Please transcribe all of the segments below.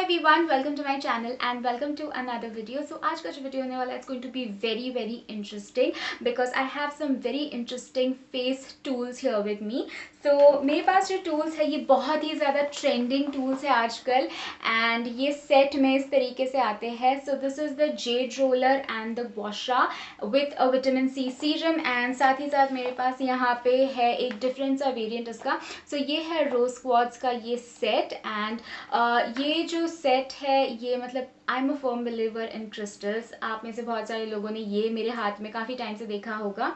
Hi everyone, welcome to my channel and welcome to another video. So आज का जो video होने वाला है it's going to be very interesting because I have some very interesting face tools here with me. So मेरे पास जो tools है ये बहुत ही ज़्यादा trending tools है आजकल and ये set में इस तरीके से आते हैं. So this is the Jade Roller and the Washa with a vitamin C serum and साथ ही साथ मेरे पास यहाँ पे है एक different सा variant इसका. So ये है Rose Quartz का ये set and ये जो सेट है ये मतलब I am a firm believer in crystals. आप में से बहुत सारे लोगों ने ये मेरे हाथ में काफ़ी टाइम से देखा होगा.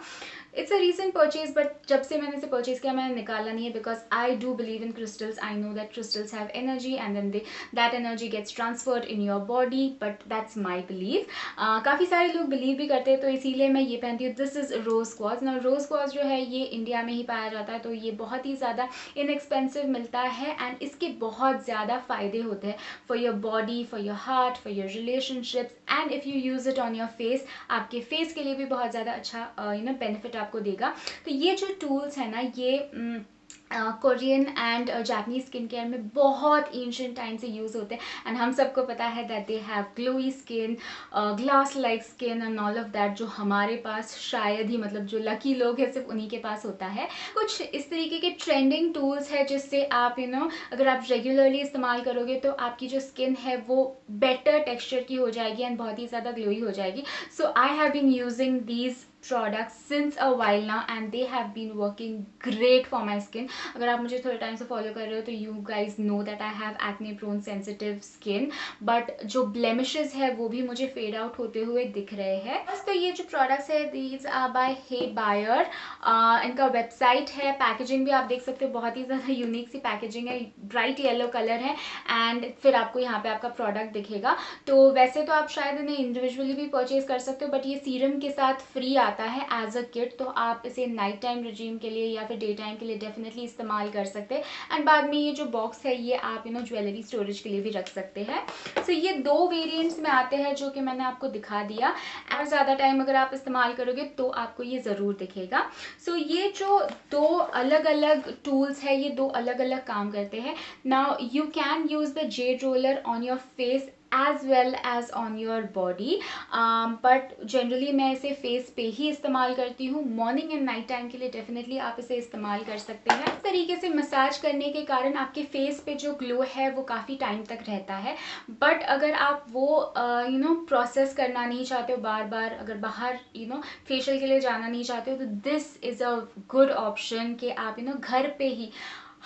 It's a recent purchase but जब से मैंने इसे परचेज किया मैंने निकाला नहीं है because I do believe in crystals. I know that crystals have energy and then that energy gets transferred in your body but that's my believe. काफ़ी सारे लोग बिलीव भी करते हैं तो इसीलिए मैं ये पहनती हूँ. This is rose quartz. ना रोज क्वार्ट्ज जो है ये इंडिया में ही पाया जाता है तो ये बहुत ही ज़्यादा इनएक्सपेंसिव मिलता है एंड इसके बहुत ज़्यादा फ़ायदे होते हैं for your body, for your heart, for your relationships and if you use it on your face आपके फेस के लिए भी बहुत ज़्यादा अच्छा बेनिफिट आपको देगा. तो ये जो टूल्स है ना ये Korean and Japanese skin care में बहुत एंशिएंट टाइम से यूज़ होते हैं एंड हम सबको पता है that they have glowy skin, glass like skin and all of that जो हमारे पास शायद ही मतलब जो लकी लोग हैं सिर्फ उन्हीं के पास होता है. कुछ इस तरीके के ट्रेंडिंग टूल्स है जिससे आप अगर आप रेगुलरली इस्तेमाल करोगे तो आपकी जो स्किन है वो बेटर टेक्सचर की हो जाएगी एंड बहुत ही ज़्यादा ग्लोई हो जाएगी. So I have been using these products since a while now and they have been working great for my skin. अगर आप मुझे थोड़े टाइम से फॉलो कर रहे हो तो you guys know that I have acne prone sensitive skin but जो blemishes है वो भी मुझे fade out होते हुए दिख रहे हैं. बस तो ये जो products है these are by Hey Buyer. इनका वेबसाइट है, पैकेजिंग भी आप देख सकते हो बहुत ही ज़्यादा यूनिक सी पैकेजिंग है, ब्राइट येलो कलर है एंड फिर आपको यहाँ पे आपका प्रोडक्ट दिखेगा. तो वैसे तो आप शायद इन्हें इंडिविजुअली भी परचेज कर सकते हो बट ये सीरम के साथ फ्री आता है एज अ किट तो आप इसे नाइट टाइम रिजीम के लिए या फिर डे टाइम के लिए डेफिनेटली इस्तेमाल कर सकते हैं. एंड बाद में ये जो बॉक्स है ये आप ज्वेलरी स्टोरेज के लिए भी रख सकते हैं. सो ये दो वेरिएंट्स में आते हैं जो कि मैंने आपको दिखा दिया और ज़्यादा टाइम अगर आप इस्तेमाल करोगे तो आपको ये ज़रूर दिखेगा. सो ये जो दो अलग अलग टूल्स है ये दो अलग अलग काम करते हैं. Now you can use the Z roller on your face as well as on your body but generally मैं इसे फेस पे ही इस्तेमाल करती हूँ. मॉर्निंग एंड नाइट टाइम के लिए डेफिनेटली आप इसे इस्तेमाल कर सकते हैं. इस तरीके से मसाज करने के कारण आपके फेस पे जो ग्लो है वो काफ़ी टाइम तक रहता है. बट अगर आप वो प्रोसेस करना नहीं चाहते हो बार बार, अगर बाहर फेशियल के लिए जाना नहीं चाहते हो तो this is a good option कि आप घर पे ही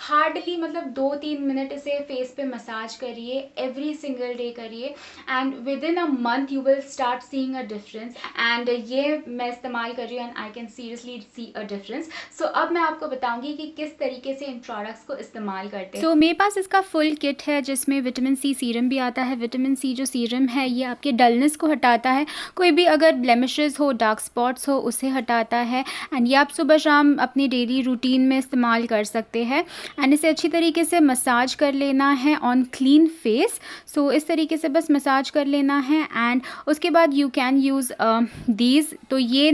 हार्डली मतलब 2-3 मिनट इसे फेस पे मसाज करिए, एवरी सिंगल डे करिए and with in a month you will start seeing a difference. And ये मैं इस्तेमाल कर रही हूँ and I can seriously see a difference. So अब मैं आपको बताऊंगी कि किस तरीके से इन प्रोडक्ट्स को इस्तेमाल करते हैं. तो मेरे पास इसका फुल किट है जिसमें विटामिन सी सीरम भी आता है. विटामिन सी जो सीरम है ये आपके डलनेस को हटाता है, कोई भी अगर ब्लेमिशेस हो, डार्क स्पॉट्स हो उसे हटाता है एंड ये आप सुबह शाम अपनी डेली रूटीन में इस्तेमाल कर सकते हैं. एंड इसे अच्छी तरीके से मसाज कर लेना है ऑन क्लीन फेस. सो इस तरीके से बस मसाज कर लेना है एंड उसके बाद यू कैन यूज़ दीज. तो ये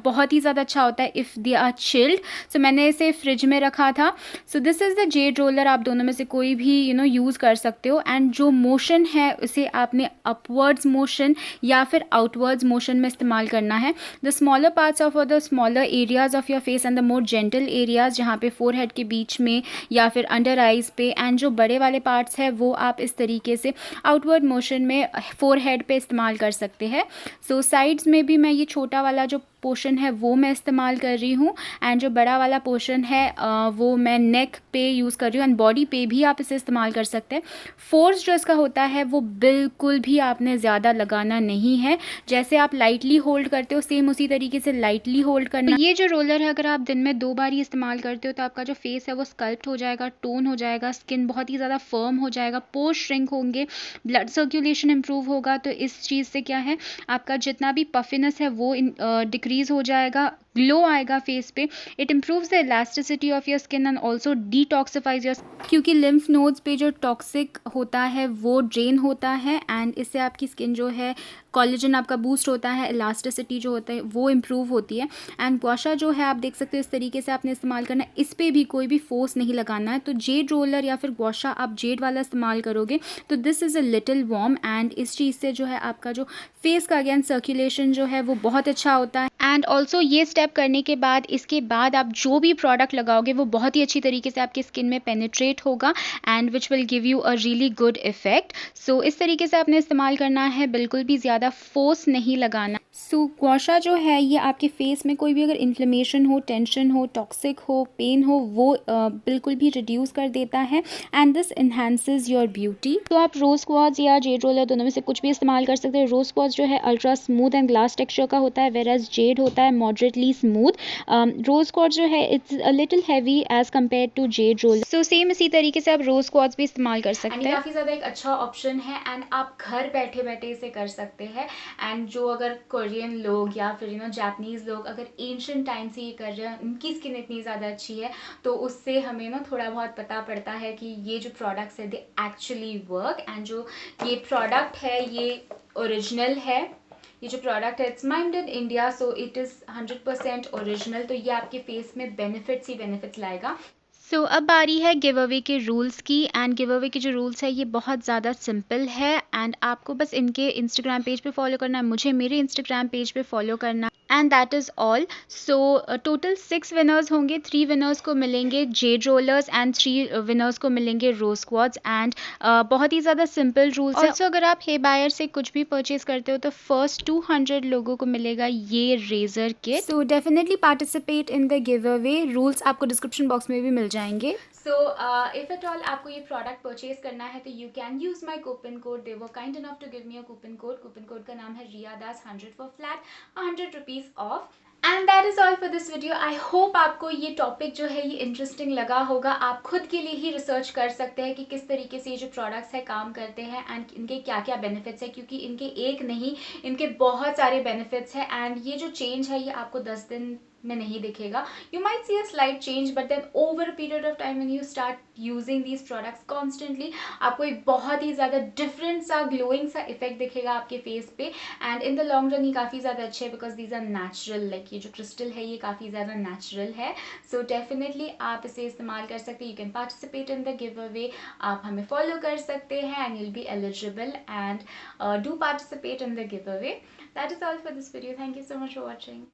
बहुत ही ज़्यादा अच्छा होता है इफ़ दे आर चिल्ड. सो मैंने इसे फ्रिज में रखा था. So this is the Z roller. आप दोनों में से कोई भी यूज़ कर सकते हो एंड जो मोशन है उसे आपने अपवर्ड्स मोशन या फिर आउटवर्ड्स मोशन में इस्तेमाल करना है. The smaller parts of the smaller areas of your face and the more gentle areas जहाँ पे फोरहेड के बीच में या फिर अंडर आइज़ पे एंड जो बड़े वाले पार्ट्स हैं वो आप इस तरीके से आउटवर्ड मोशन में फोरहेड पे इस्तेमाल कर सकते हैं. सो साइड्स में भी मैं ये छोटा वाला जो पोर्शन है वो मैं इस्तेमाल कर रही हूँ एंड जो बड़ा वाला पोर्शन है वो मैं नेक पे यूज़ कर रही हूँ एंड बॉडी पे भी आप इसे इस्तेमाल कर सकते हैं. फोर्स जो इसका होता है वो बिल्कुल भी आपने ज़्यादा लगाना नहीं है. जैसे आप लाइटली होल्ड करते हो सेम उसी तरीके से लाइटली होल्ड करना. तो ये जो रोलर है अगर आप दिन में 2 बार ही इस्तेमाल करते हो तो आपका जो फेस है वो स्कल्प्ट हो जाएगा, टोन हो जाएगा, स्किन बहुत ही ज़्यादा फर्म हो जाएगा, पोर्स श्रिंक होंगे, ब्लड सर्कुलेशन इंप्रूव होगा. तो इस चीज़ से क्या है आपका जितना भी पफिनेस है वो डिक्रीज़ हो जाएगा, ग्लो आएगा फेस पे. It improves the elasticity of your skin and also detoxifies your, क्योंकि लिम्फ नोड्स पे जो टॉक्सिक होता है वो ड्रेन होता है एंड इससे आपकी स्किन जो है कोलेजन आपका बूस्ट होता है, इलास्टिसिटी जो होता है वो इम्प्रूव होती है। एंड गुआशा जो है आप देख सकते हो इस तरीके से आपने इस्तेमाल करना है, इस पर भी कोई भी फोर्स नहीं लगाना है। तो जेड रोलर या फिर गुआशा आप जेड वाला इस्तेमाल करोगे तो this is a little warm, and इस चीज़ से जो है आपका जो फेस का अगेन सर्कुलेशन जो है वो बहुत अच्छा होता है। एंड ऑल्सो ये स्टेप करने के बाद इसके बाद आप जो भी प्रोडक्ट लगाओगे वो बहुत ही अच्छी तरीके से आपकी स्किन में पेनिट्रेट होगा and which will give you a really good effect. So इस तरीके से आपने इस्तेमाल करना है, बिल्कुल भी ज़्यादा फोर्स नहीं लगाना। सो गुआशा जो है ये आपके फेस में कोई भी अगर इन्फ्लेमेशन हो, टेंशन हो, टॉक्सिक हो, पेन हो, वो बिल्कुल भी रिड्यूस कर देता है and this enhances your beauty. तो आप रोज़ क्वार्ट्ज या जेड रोलर दोनों में से कुछ भी इस्तेमाल कर सकते हैं। रोज़ क्वार्ट्ज जो है ultra smooth and glass texture का होता है, वेराज जेड होता है मॉडरेटली स्मूथ। रोज़ क्वार्ट्ज जो है it's a little heavy as compare to jade roller. So same इसी तरीके से आप रोज़ क्वार्ट्ज भी इस्तेमाल कर सकते हैं। काफ़ी ज़्यादा एक अच्छा ऑप्शन है एंड आप घर बैठे बैठे इसे कर सकते हैं। एंड जो अगर कोरियन लोग या फिर जापानीज़ लोग अगर एंशियंट टाइम से ये कर रहे हैं, उनकी स्किन इतनी ज़्यादा अच्छी है, तो उससे हमें थोड़ा बहुत पता पड़ता है कि ये जो प्रोडक्ट्स है दे एक्चुअली वर्क। एंड जो ये प्रोडक्ट है ये ओरिजिनल है। ये जो प्रोडक्ट है it's made in India, so it is 100% original. तो ये आपके फेस में बेनिफिट्स ही बेनिफिट्स लाएगा। सो अब बारी है गिव अवे के रूल्स की। एंड गिव अवे के जो रूल्स है ये बहुत ज़्यादा सिंपल है एंड आपको बस इनके इंस्टाग्राम पेज पे फॉलो करना है, मुझे मेरे इंस्टाग्राम पेज पे फॉलो करना है, and that is all. So total 6 winners होंगे। 3 विनर्स को मिलेंगे जेड रोलर्स एंड 3 विनर्स को मिलेंगे रोज क्वार्ट्ज। एंड बहुत ही ज़्यादा सिंपल रूल्स है। ऑल्सो अगर आप हे बायर से कुछ भी परचेज करते हो तो फर्स्ट 200 लोगों को मिलेगा ये razor kit. So definitely participate in the giveaway. Rules आपको डिस्क्रिप्शन बॉक्स में भी मिल जाएंगे। सो इफ एट ऑल आपको ये प्रोडक्ट परचेज करना है तो you can use my coupon code. They were kind enough to give me a coupon code. Coupon code का नाम है Riyadas 100 for flat 100 rupees off. And that is all for this video. I hope आपको ये topic जो है ये interesting लगा होगा। आप खुद के लिए ही रिसर्च कर सकते हैं कि किस तरीके से ये जो प्रोडक्ट्स है काम करते हैं एंड इनके क्या क्या बेनिफिट्स है, क्योंकि इनके एक नहीं, इनके बहुत सारे बेनिफिट्स हैं। एंड ये जो चेंज है ये आपको 10 दिन में नहीं दिखेगा। You might see a slight change, but then over a period of time when you start using these products constantly, आपको एक बहुत ही ज़्यादा डिफरेंट सा ग्लोइंग सा इफेक्ट दिखेगा आपके फेस पे। And in the long run ये काफ़ी ज़्यादा अच्छे है because these are natural. Like ये जो क्रिस्टल है ये काफ़ी ज़्यादा नेचुरल है। सो डेफिनेटली आप इसे इस्तेमाल कर सकते हैं। You can participate in the give away. आप हमें फॉलो कर सकते हैं and you'll be eligible and do participate in the give away. That is all for this video. Thank you so much for watching.